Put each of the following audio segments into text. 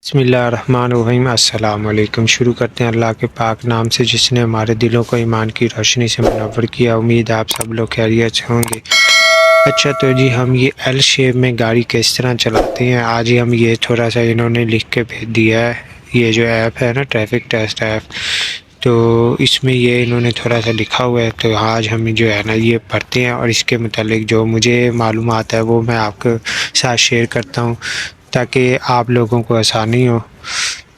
بسم اللہ الرحمن الرحیم۔ السلام علیکم۔ شروع کرتے ہیں اللہ کے پاک نام سے جس نے ہمارے دلوں کو ایمان کی روشنی سے منور کیا۔ امید آپ سب لوگ خیریت سے ہوں گے۔ اچھا تو جی ہم یہ ایل شیپ میں گاڑی کس طرح چلاتے ہیں آج ہی ہم یہ تھوڑا سا انہوں نے لکھ کے بھیج دیا ہے۔ یہ جو ایپ ہے نا ٹریفک ٹیسٹ ایپ، تو اس میں یہ انہوں نے تھوڑا سا لکھا ہوا ہے، تو آج ہم جو ہے نا یہ پڑھتے ہیں اور اس کے متعلق جو مجھے معلومات ہے وہ میں آپ کے ساتھ شیئر کرتا ہوں تاکہ آپ لوگوں کو آسانی ہو۔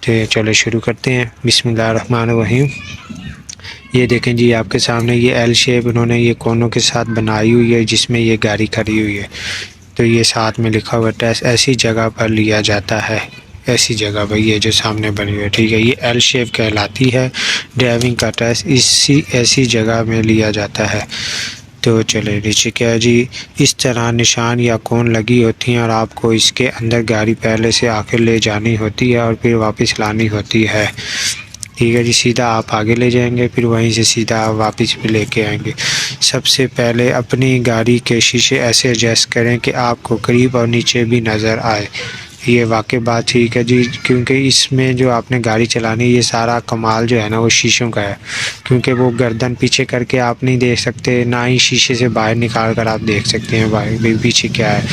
تو چلو شروع کرتے ہیں۔ بسم اللہ الرحمن الرحیم۔ یہ دیکھیں جی آپ کے سامنے یہ ایل شیپ انہوں نے یہ کونوں کے ساتھ بنائی ہوئی ہے جس میں یہ گاڑی کھڑی ہوئی ہے، تو یہ ساتھ میں لکھا ہوا ٹیسٹ ایسی جگہ پر لیا جاتا ہے، ایسی جگہ پر یہ جو سامنے بنی ہوئی ہے، ٹھیک ہے، یہ ایل شیپ کہلاتی ہے۔ ڈرائیونگ کا ٹیسٹ ایسی جگہ میں لیا جاتا ہے۔ تو چلے نیچے کیا جی اس طرح نشان یا کون لگی ہوتی ہیں اور آپ کو اس کے اندر گاڑی پہلے سے آخر لے جانی ہوتی ہے اور پھر واپس لانی ہوتی ہے، ٹھیک ہے جی۔ سیدھا آپ آگے لے جائیں گے، پھر وہیں سے سیدھا آپ واپس بھی لے کے آئیں گے۔ سب سے پہلے اپنی گاڑی کے شیشے ایسے ایڈجسٹ کریں کہ آپ کو قریب اور نیچے بھی نظر آئے۔ یہ واقع بات ٹھیک ہے جی، کیونکہ اس میں جو آپ نے گاڑی چلانی ہے یہ سارا کمال جو ہے نا وہ شیشوں کا ہے، کیونکہ وہ گردن پیچھے کر کے آپ نہیں دیکھ سکتے، نہ ہی شیشے سے باہر نکال کر آپ دیکھ سکتے ہیں باہر پیچھے کیا ہے۔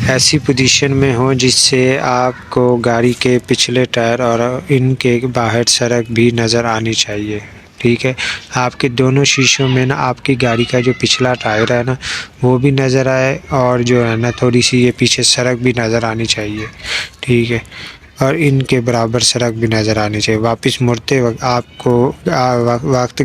ایسی پوزیشن میں ہوں جس سے آپ کو گاڑی کے پچھلے ٹائر اور ان کے باہر سڑک بھی نظر آنی چاہیے، ٹھیک ہے۔ آپ کے دونوں شیشوں میں نا آپ کی گاڑی کا جو پچھلا ٹائر ہے نا وہ بھی نظر آئے اور جو ہے نا تھوڑی سی یہ پیچھے سڑک بھی نظر آنی چاہیے، ٹھیک ہے، اور ان کے برابر سڑک بھی نظر آنی چاہیے۔ واپس مڑتے وقت آپ کو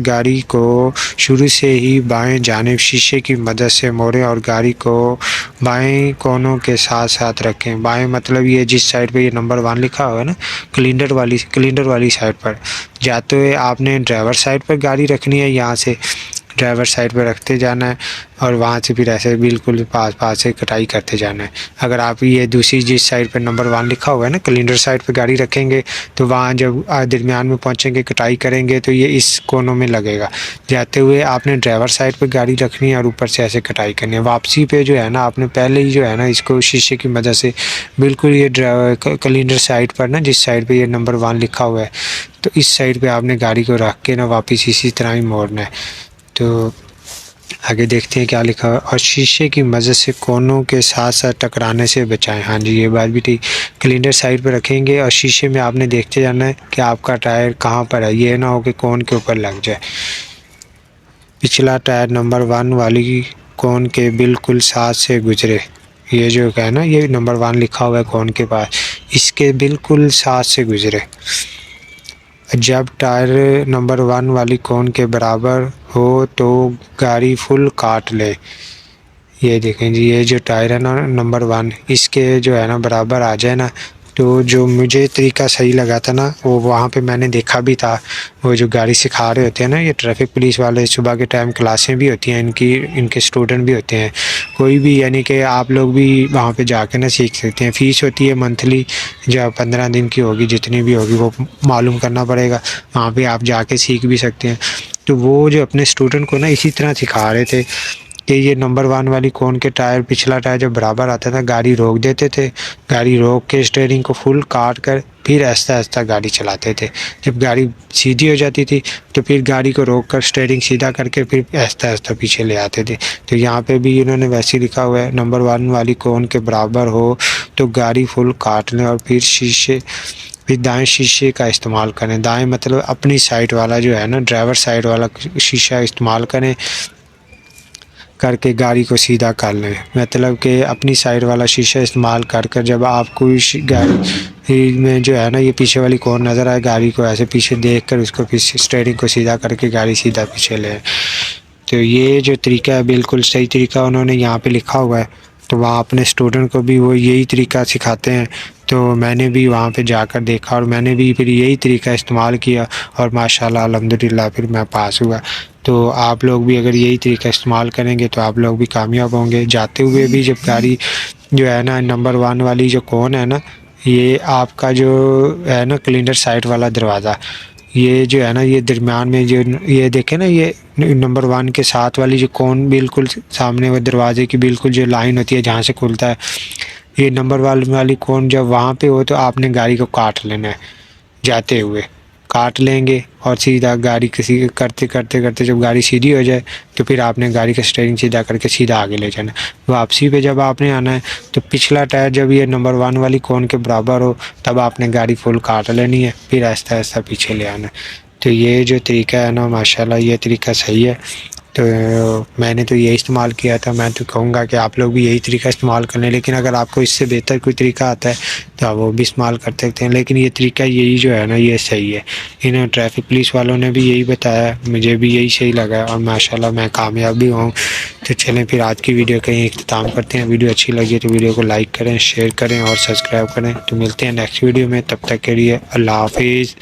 گاڑی کو شروع سے ہی بائیں جانب شیشے کی مدد سے موڑیں اور گاڑی کو بائیں کونوں کے ساتھ ساتھ رکھیں۔ بائیں مطلب یہ جس سائڈ پہ یہ نمبر 1 لکھا ہوا ہے نا کلنڈر والی سائڈ پر جاتے ہوئے آپ نے ڈرائیور سائڈ پر گاڑی رکھنی ہے، یہاں سے ڈرائیور سائڈ پہ رکھتے جانا ہے اور وہاں سے پھر ایسے بالکل پاس سے کٹائی کرتے جانا ہے۔ اگر آپ یہ دوسری جس سائڈ پہ نمبر 1 لکھا ہوا ہے نا کلنڈر سائڈ پہ گاڑی رکھیں گے تو وہاں جب درمیان میں پہنچیں گے کٹائی کریں گے تو یہ اس کونوں میں لگے گا۔ جاتے ہوئے آپ نے ڈرائیور سائڈ پہ گاڑی رکھنی ہے اور اوپر سے ایسے کٹائی کرنی ہے۔ واپسی پہ جو ہے نا آپ نے پہلے ہی جو ہے نا اس کو شیشے کی مدد سے بالکل یہ کلنڈر سائڈ پر نا جس سائڈ پہ یہ نمبر 1 لکھا ہوا ہے تو اس سائڈ پہ آپ نے گاڑی کو رکھ کے نا واپس اسی طرح ہی موڑنا ہے۔ تو آگے دیکھتے ہیں کیا لکھا ہے، اور شیشے کی مدد سے کونوں کے ساتھ ساتھ ٹکرانے سے بچائیں۔ ہاں جی یہ بات بھی ٹھیک، کلنڈر سائڈ پہ رکھیں گے اور شیشے میں آپ نے دیکھتے جانا ہے کہ آپ کا ٹائر کہاں پر ہے، یہ نہ ہو کہ کون کے اوپر لگ جائے۔ پچھلا ٹائر نمبر 1 والی کون کے بالکل ساتھ سے گزرے، یہ جو ہے نا یہ نمبر 1 لکھا ہوا ہے کون کے پاس، اس کے بالکل ساتھ سے گزرے۔ جب ٹائر نمبر 1 والی کون کے برابر ہو تو گاڑی فل کاٹ لے۔ یہ دیکھیں جی یہ جو ٹائر ہے نا نمبر 1 اس کے جو ہے نا برابر آ جائے نا، تو جو مجھے طریقہ صحیح لگا تھا نا وہ وہاں پہ میں نے دیکھا بھی تھا، وہ جو گاڑی سکھا رہے ہوتے ہیں نا یہ ٹریفک پولیس والے، صبح کے ٹائم کلاسیں بھی ہوتی ہیں ان کے اسٹوڈنٹ بھی ہوتے ہیں، کوئی بھی یعنی کہ آپ لوگ بھی وہاں پہ جا کے نا سیکھ سکتے ہیں۔ فیس ہوتی ہے منتھلی، جو 15 دن کی ہوگی جتنی بھی ہوگی وہ معلوم کرنا پڑے گا، وہاں پہ آپ جا کے سیکھ بھی سکتے ہیں۔ تو وہ جو اپنے اسٹوڈنٹ کو نا اسی طرح سکھا رہے تھے کہ یہ نمبر 1 والی کون کے ٹائر پچھلا ٹائر جب برابر آتا تھا گاڑی روک دیتے تھے، گاڑی روک کے اسٹیئرنگ کو فل کاٹ کر پھر آہستہ آہستہ گاڑی چلاتے تھے۔ جب گاڑی سیدھی ہو جاتی تھی تو پھر گاڑی کو روک کر اسٹیئرنگ سیدھا کر کے پھر آہستہ آہستہ پیچھے لے آتے تھے۔ تو یہاں پہ بھی انہوں نے ویسے ہی لکھا ہوا ہے نمبر 1 والی کون کے برابر ہو تو گاڑی فل کاٹ لیں اور پھر دائیں شیشے کا استعمال کریں۔ دائیں مطلب اپنی سائڈ والا جو ہے نا ڈرائیور سائڈ والا شیشہ استعمال کر کے گاڑی کو سیدھا کر لیں، مطلب کہ اپنی سائڈ والا شیشہ استعمال کر جب آپ کو گاڑی میں جو ہے نا یہ پیچھے والی کون نظر آئے گاڑی کو ایسے پیچھے دیکھ کر اس کو پھر اسٹیئرنگ کو سیدھا کر کے گاڑی سیدھا پیچھے لیں۔ تو یہ جو طریقہ ہے بالکل صحیح طریقہ انہوں نے یہاں پہ لکھا ہوا ہے، تو وہاں اپنے اسٹوڈنٹ کو بھی وہ یہی طریقہ سکھاتے ہیں۔ تو میں نے بھی وہاں پہ جا کر دیکھا اور میں نے بھی پھر یہی طریقہ استعمال کیا اور ماشاءاللہ الحمدللہ پھر میں پاس ہوا۔ تو آپ لوگ بھی اگر یہی طریقہ استعمال کریں گے تو آپ لوگ بھی کامیاب ہوں گے۔ جاتے ہوئے بھی جب گاڑی جو ہے نا نمبر 1 والی جو کون ہے نا یہ آپ کا جو ہے نا کلنڈر سائڈ والا دروازہ، یہ جو ہے نا یہ درمیان میں جو یہ دیکھیں نا یہ نمبر 1 کے ساتھ والی جو کون بالکل سامنے وہ دروازے کی بالکل جو لائن ہوتی ہے جہاں سے کھلتا ہے یہ نمبر والی کون جب وہاں پہ ہو تو آپ نے گاڑی کو کاٹ لینا ہے، جاتے ہوئے کاٹ لیں گے، اور سیدھا گاڑی کسی کرتے کرتے کرتے جب گاڑی سیدھی ہو جائے تو پھر آپ نے گاڑی کا اسٹیئرنگ سیدھا کر کے سیدھا آگے لے جانا ہے۔ واپسی پہ جب آپ نے آنا ہے تو پچھلا ٹائر جب یہ نمبر 1 والی کون کے برابر ہو تب آپ نے گاڑی فل کاٹ لینی ہے، پھر آہستہ آہستہ پیچھے لے آنا ہے۔ تو یہ جو طریقہ ہے نا ماشاءاللہ یہ طریقہ صحیح ہے، تو میں نے تو یہی استعمال کیا تھا۔ میں تو کہوں گا کہ آپ لوگ بھی یہی طریقہ استعمال کر لیں، لیکن اگر آپ کو اس سے بہتر کوئی طریقہ آتا ہے تو آپ وہ بھی استعمال کر سکتے ہیں، لیکن یہ طریقہ یہی جو ہے نا یہ صحیح ہے۔ انہیں ٹریفک پولیس والوں نے بھی یہی بتایا، مجھے بھی یہی صحیح لگا اور ماشاءاللہ میں کامیاب بھی ہوں۔ تو چلیں پھر آج کی ویڈیو کہیں اختتام کرتے ہیں۔ ویڈیو اچھی لگی تو ویڈیو کو لائک کریں، شیئر کریں اور سبسکرائب کریں۔ تو ملتے ہیں نیکسٹ ویڈیو میں، تب تک کے لیے اللہ حافظ۔